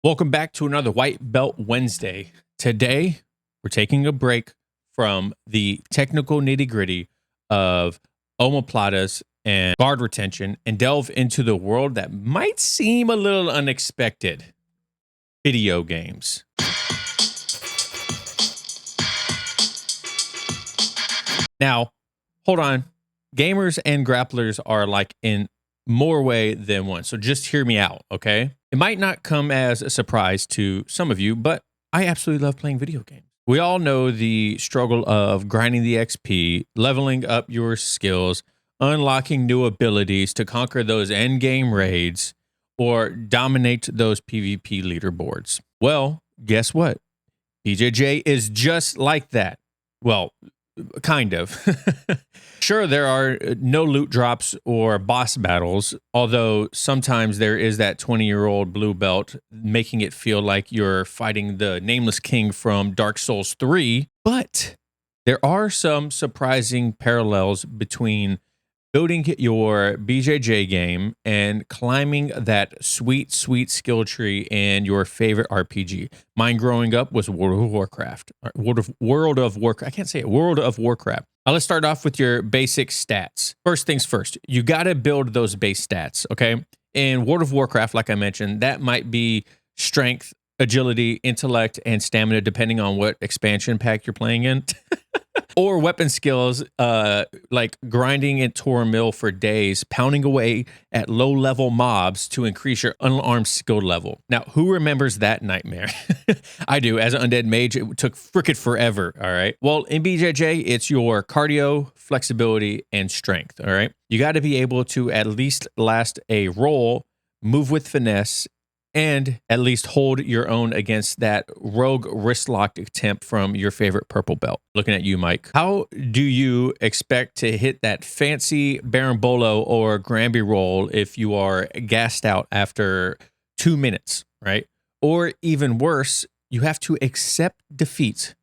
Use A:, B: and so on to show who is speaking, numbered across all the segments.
A: Welcome back to another White Belt Wednesday. Today, we're taking a break from the technical nitty-gritty of omoplatas and guard retention and delve into the world that might seem a little unexpected: video games. Now, hold on. Gamers and grapplers are like in more way than one. So just hear me out, okay? It might not come as a surprise to some of you, but I absolutely love playing video games. We all know the struggle of grinding the XP, leveling up your skills, unlocking new abilities to conquer those end game raids, or dominate those PvP leaderboards. Well, guess what? BJJ is just like that. Well, kind of. Sure, there are no loot drops or boss battles, although sometimes there is that 20-year-old blue belt making it feel like you're fighting the Nameless King from Dark Souls 3. But there are some surprising parallels between building your BJJ game and climbing that sweet, sweet skill tree in your favorite RPG. Mine growing up was World of Warcraft. World of Warcraft. I can't say it. World of Warcraft. Now let's start off with your basic stats. First things first, you got to build those base stats, okay? In World of Warcraft, like I mentioned, that might be strength, agility, intellect, and stamina, depending on what expansion pack you're playing in. Or weapon skills, like grinding at Tor Mill for days, pounding away at low-level mobs to increase your unarmed skill level. Now, who remembers that nightmare? I do. As an undead mage, it took frickin' forever, all right? Well, in BJJ, it's your cardio, flexibility, and strength, all right? You got to be able to at least last a roll, move with finesse, and at least hold your own against that rogue wrist-locked attempt from your favorite purple belt. Looking at you, Mike. How do you expect to hit that fancy Berimbolo or Granby roll if you are gassed out after 2 minutes, right? Or even worse, you have to accept defeat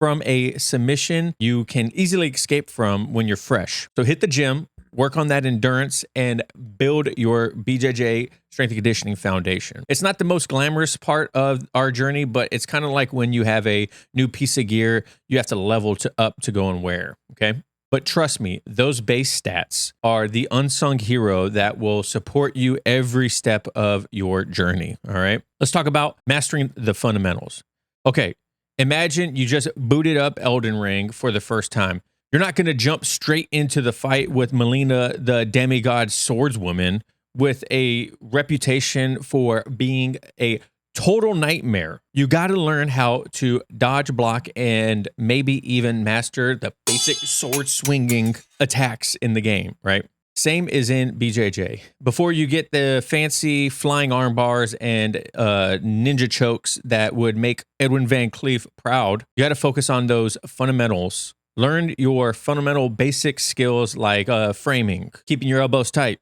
A: from a submission you can easily escape from when you're fresh. So hit the gym, work on that endurance, and build your BJJ strength and conditioning foundation. It's not the most glamorous part of our journey, but it's kind of like when you have a new piece of gear, you have to level up to go and wear, okay? But trust me, those base stats are the unsung hero that will support you every step of your journey, all right? Let's talk about mastering the fundamentals. Okay, imagine you just booted up Elden Ring for the first time. You're not going to jump straight into the fight with Melina, the demigod swordswoman, with a reputation for being a total nightmare. You got to learn how to dodge, block, and maybe even master the basic sword swinging attacks in the game, right? Same is in BJJ. Before you get the fancy flying arm bars and ninja chokes that would make Edwin Van Cleef proud, you got to focus on those fundamentals. Learn your fundamental basic skills like framing, keeping your elbows tight,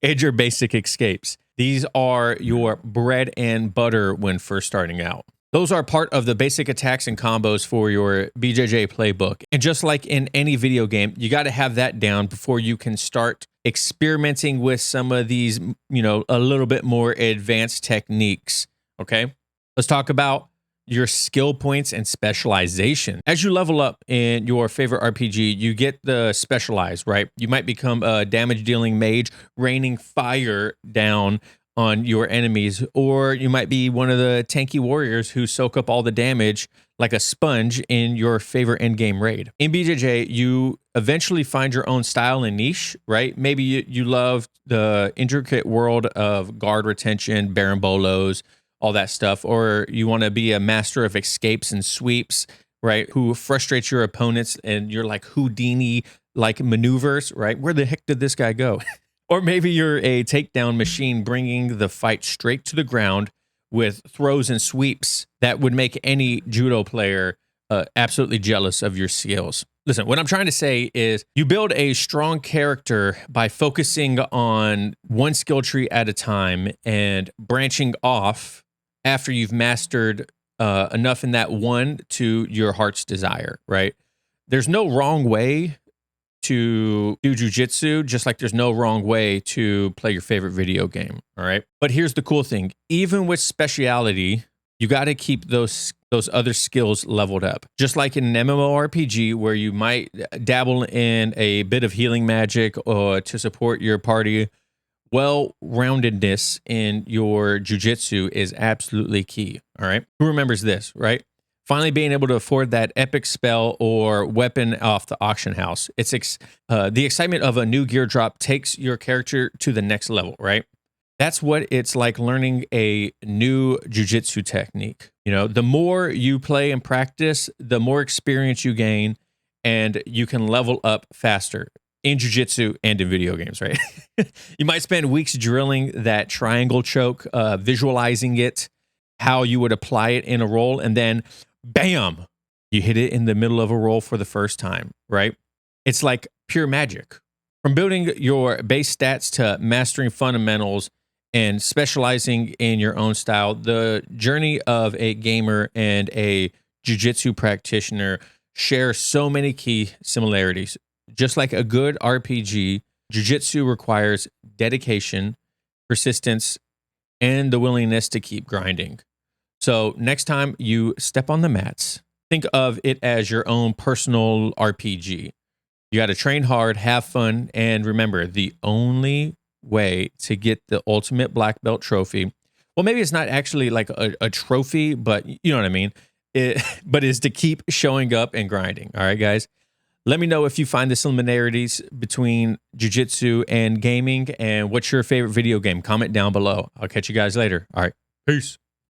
A: and your basic escapes. These are your bread and butter when first starting out. Those are part of the basic attacks and combos for your BJJ playbook. And just like in any video game, you got to have that down before you can start experimenting with some of these, a little bit more advanced techniques, okay? Let's talk about your skill points and specialization. As you level up in your favorite RPG, you get the specialized, right? You might become a damage dealing mage, raining fire down on your enemies, or you might be one of the tanky warriors who soak up all the damage like a sponge in your favorite endgame raid. In BJJ, you eventually find your own style and niche, right? Maybe you love the intricate world of guard retention, Berimbolos, all that stuff, or you want to be a master of escapes and sweeps, right? Who frustrates your opponents and you're like Houdini, like maneuvers, right? Where the heck did this guy go? Or maybe you're a takedown machine bringing the fight straight to the ground with throws and sweeps that would make any judo player absolutely jealous of your skills. Listen, what I'm trying to say is you build a strong character by focusing on one skill tree at a time and branching off after you've mastered enough in that one to your heart's desire, right? There's no wrong way to do jujitsu, just like there's no wrong way to play your favorite video game. All right. But here's the cool thing. Even with speciality, you got to keep those other skills leveled up. Just like in an MMORPG where you might dabble in a bit of healing magic or to support your party, well-roundedness in your jujitsu is absolutely key. All right. Who remembers this, right? Finally being able to afford that epic spell or weapon off the auction house. It's the excitement of a new gear drop takes your character to the next level, right? That's what it's like learning a new jujitsu technique. You know, the more you play and practice, the more experience you gain, and you can level up faster in jujitsu and in video games, right? You might spend weeks drilling that triangle choke, visualizing it, how you would apply it in a roll, and then bam, you hit it in the middle of a roll for the first time, right? It's like pure magic. From building your base stats to mastering fundamentals and specializing in your own style, the journey of a gamer and a jiu-jitsu practitioner share so many key similarities. Just like a good RPG, jiu-jitsu requires dedication, persistence, and the willingness to keep grinding. So next time you step on the mats, think of it as your own personal RPG. You got to train hard, have fun, and remember, the only way to get the ultimate black belt trophy, well, maybe it's not actually like a trophy, but you know what I mean, but is to keep showing up and grinding. All right, guys? Let me know if you find the similarities between jiu-jitsu and gaming, and what's your favorite video game. Comment down below. I'll catch you guys later. All right, peace.